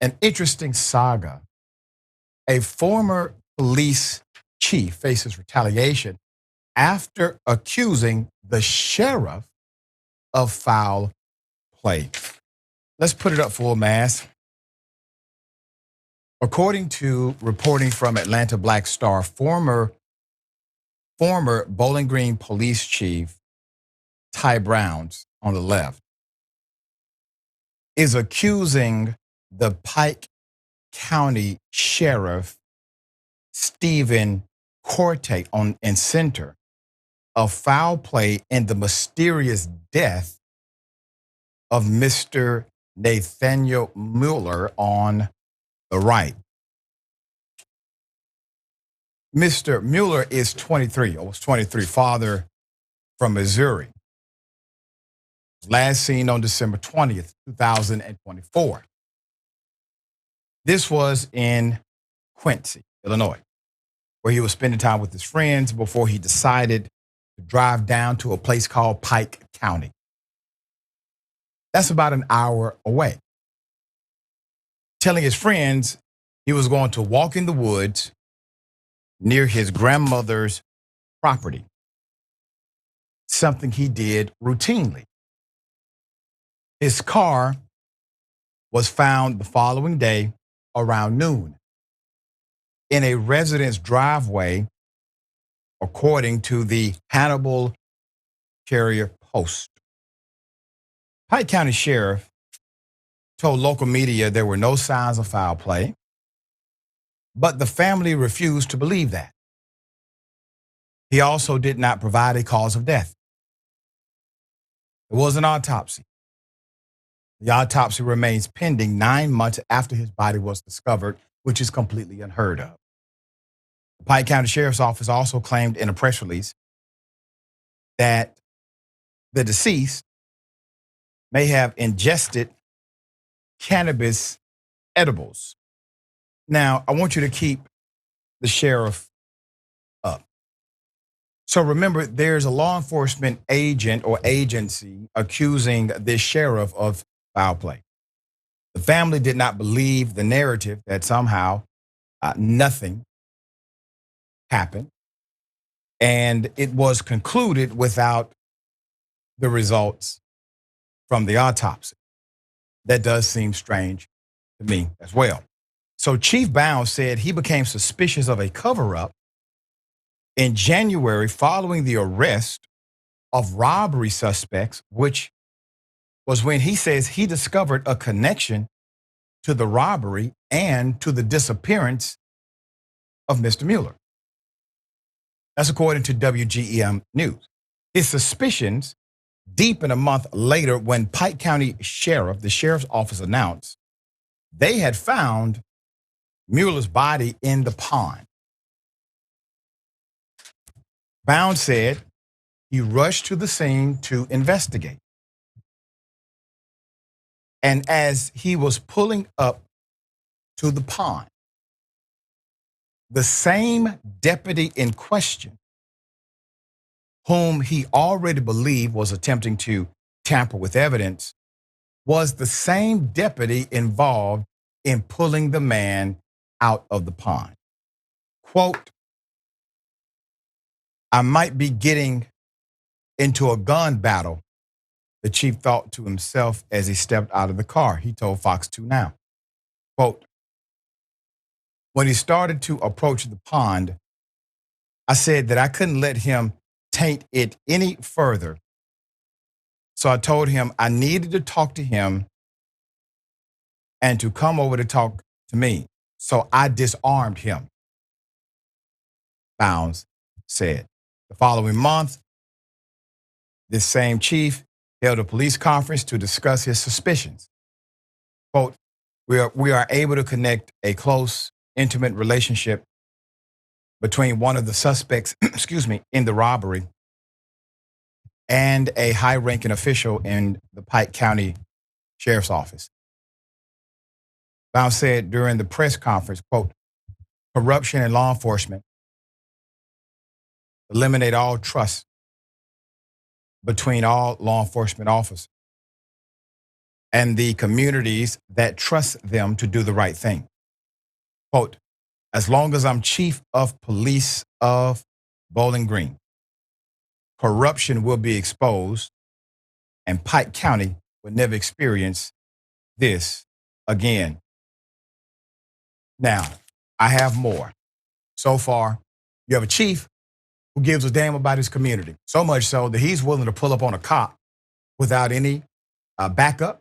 An interesting saga. A former police chief faces retaliation after accusing the sheriff of foul play. Let's put it up full mass. According to reporting from Atlanta Black Star, former Bowling Green police chief Ty Browns on the left is accusing the Pike County Sheriff Stephen Korte in center of foul play in the mysterious death of Mr. Nathaniel Mueller on the right. Mr. Mueller is 23, or was 23, father from Missouri. Last seen on December 20th, 2024. This was in Quincy, Illinois, where he was spending time with his friends before he decided to drive down to a place called Pike County. That's about an hour away. Telling his friends he was going to walk in the woods near his grandmother's property, something he did routinely. His car was found the following day around noon in a resident's driveway, according to the Hannibal Carrier Post. Pike County Sheriff told local media there were no signs of foul play, but the family refused to believe that. He also did not provide a cause of death. There was an autopsy. The autopsy remains pending 9 months after his body was discovered, which is completely unheard of. The Pike County Sheriff's Office also claimed in a press release that the deceased may have ingested cannabis edibles. Now, I want you to keep the sheriff up. So remember, there's a law enforcement agent or agency accusing this sheriff of foul play. The family did not believe the narrative that somehow nothing happened, and it was concluded without the results from the autopsy. That does seem strange to me as well. So Chief Bounds said he became suspicious of a cover-up in January following the arrest of robbery suspects, which was when he says he discovered a connection to the robbery and to the disappearance of Mr. Mueller. That's according to WGEM News. His suspicions deepened a month later when Pike County Sheriff, the sheriff's office, announced they had found Mueller's body in the pond. Bounds said he rushed to the scene to investigate. And as he was pulling up to the pond, the same deputy in question, whom he already believed was attempting to tamper with evidence, was the same deputy involved in pulling the man out of the pond. Quote, "I might be getting into a gun battle," the chief thought to himself as he stepped out of the car. He told Fox 2 Now. Quote, "When he started to approach the pond, I said that I couldn't let him taint it any further. So I told him I needed to talk to him and to come over to talk to me. So I disarmed him," Bounds said. The following month, this same chief held a police conference to discuss his suspicions. Quote, we are able to connect a close, intimate relationship between one of the suspects, in the robbery and a high-ranking official in the Pike County Sheriff's Office. Bounds said during the press conference, quote, "Corruption in law enforcement eliminate all trust between all law enforcement officers. and the communities that trust them to do the right thing. Quote, as long as I'm chief of police of Bowling Green, corruption will be exposed and Pike County will never experience this again. Now, I have more. So far, you have a chief who gives a damn about his community, so much so that he's willing to pull up on a cop without any backup,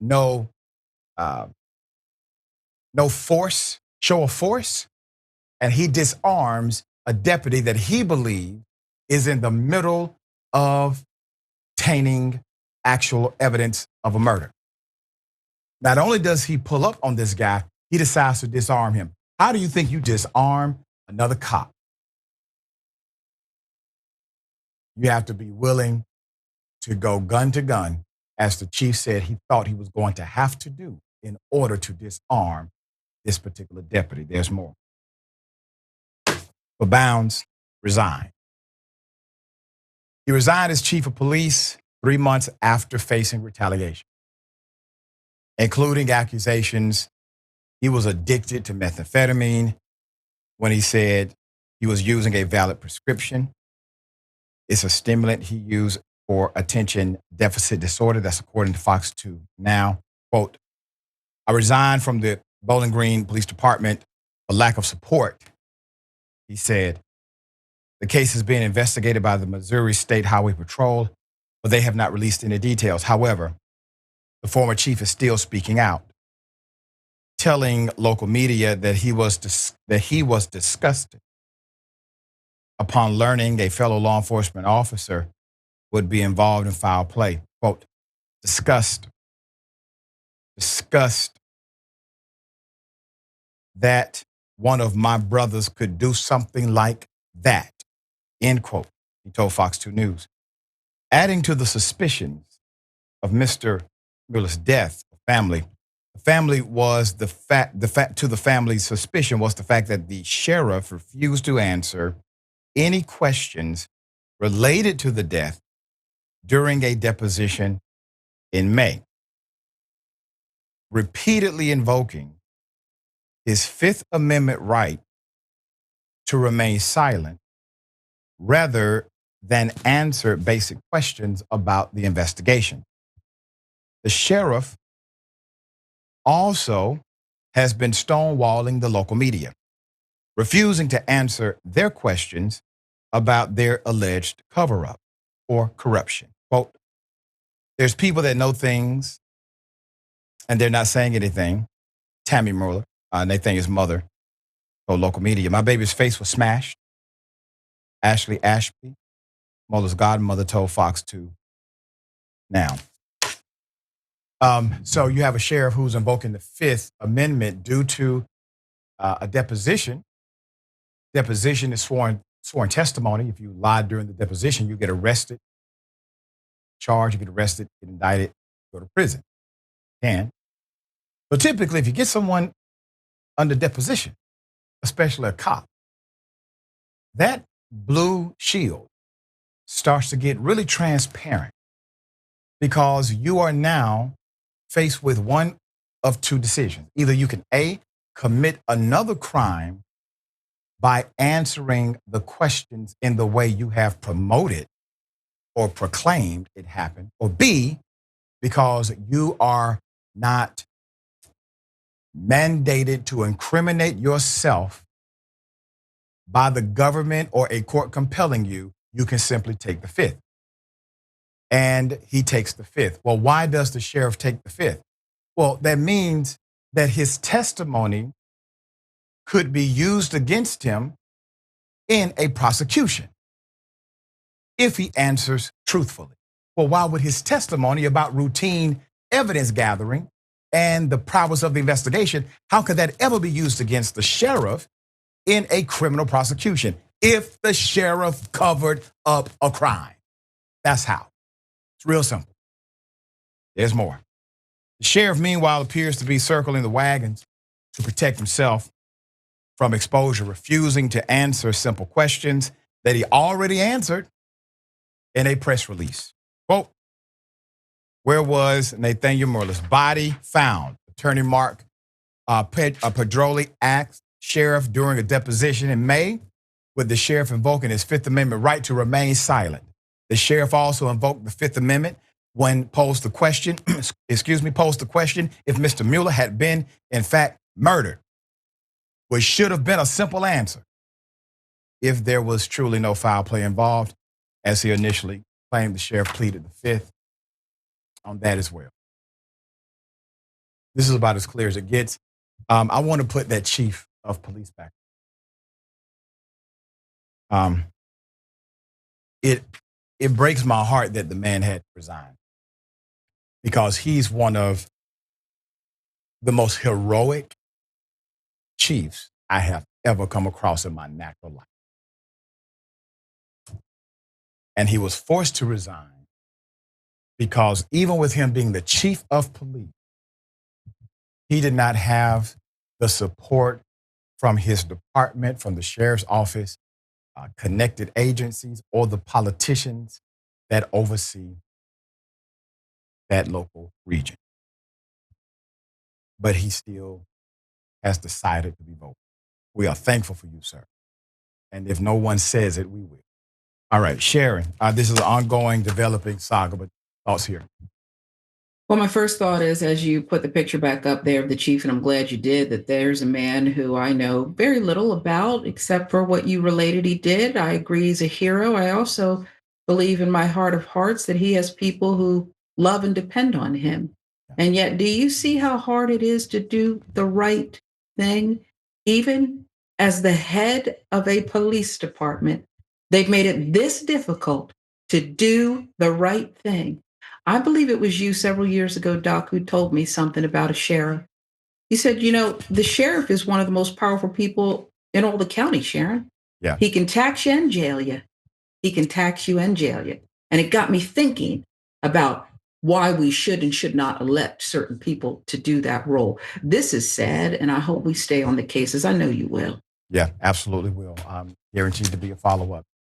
no force, show of force, and he disarms a deputy that he believes is in the middle of obtaining actual evidence of a murder. Not only does he pull up on this guy, he decides to disarm him. How do you think you disarm another cop? You have to be willing to go gun to gun, as the chief said he thought he was going to have to do in order to disarm this particular deputy. There's more. But Bounds resigned. He resigned as chief of police 3 months after facing retaliation, including accusations he was addicted to methamphetamine when he said he was using a valid prescription. It's a stimulant he used for attention deficit disorder. That's according to Fox 2 Now. Quote, I resigned from the Bowling Green Police Department for lack of support, he said. The case is being investigated by the Missouri State Highway Patrol, but they have not released any details. However, the former chief is still speaking out, telling local media that he was disgusted upon learning a fellow law enforcement officer would be involved in foul play. Quote, disgust that one of my brothers could do something like that, end quote, he told Fox 2 News. Adding to the suspicions of Mr. Mueller's death, the family's suspicion was the fact that the sheriff refused to answer any questions related to the death during a deposition in May, repeatedly invoking his Fifth Amendment right to remain silent rather than answer basic questions about the investigation. The sheriff also has been stonewalling the local media, refusing to answer their questions about their alleged cover-up or corruption. Quote, there's people that know things and they're not saying anything. Tammy Mueller, Nathaniel's mother, told local media, my baby's face was smashed. Ashley Ashby, Mueller's godmother, told Fox 2 Now. So you have a sheriff who's invoking the Fifth Amendment due to a deposition. Deposition is sworn testimony. If you lied during the deposition, you get arrested, charged, you get arrested, get indicted, go to prison. Can. But typically, if you get someone under deposition, especially a cop, that blue shield starts to get really transparent because you are now faced with one of two decisions. Either you can A, commit another crime by answering the questions in the way you have promoted or proclaimed it happened, or B, because you are not mandated to incriminate yourself by the government or a court compelling you, you can simply take the Fifth. And he takes the Fifth. Well, why does the sheriff take the Fifth? Well, that means that his testimony could be used against him in a prosecution if he answers truthfully. Well, why would his testimony about routine evidence gathering and the prowess of the investigation, how could that ever be used against the sheriff in a criminal prosecution if the sheriff covered up a crime? That's how. It's real simple. There's more. The sheriff, meanwhile, appears to be circling the wagons to protect himself from exposure, refusing to answer simple questions that he already answered in a press release. Quote, Where was Nathaniel Mueller's body found? Attorney Mark Pedroli asked sheriff during a deposition in May, with the sheriff invoking his Fifth Amendment right to remain silent. The sheriff also invoked the Fifth Amendment when posed the question, if Mr. Mueller had been, in fact, murdered, which should have been a simple answer if there was truly no foul play involved, as he initially claimed. The sheriff pleaded the Fifth on that as well. This is about as clear as it gets. I want to put that chief of police back. It breaks my heart that the man had to resign, because he's one of the most heroic chiefs I have ever come across in my natural life. And he was forced to resign because even with him being the chief of police, he did not have the support from his department, from the sheriff's office, connected agencies, or the politicians that oversee that local region. But he still has decided to be vocal. We are thankful for you, sir. And if no one says it, we will. All right, Sharon, this is an ongoing, developing saga, but thoughts here. Well, my first thought is, as you put the picture back up there of the chief, and I'm glad you did, that there's a man who I know very little about, except for what you related he did. I agree he's a hero. I also believe in my heart of hearts that he has people who love and depend on him. And yet, do you see how hard it is to do the right thing? Even as the head of a police department, they've made it this difficult to do the right thing. I believe it was you several years ago, Doc, who told me something about a sheriff. He said, the sheriff is one of the most powerful people in all the county, Sharon. Yeah. He can tax you and jail you. He can tax you and jail you. And it got me thinking about why we should and should not elect certain people to do that role. This is sad, and I hope we stay on the cases. I know you will. Yeah, absolutely will. Guaranteed to be a follow-up.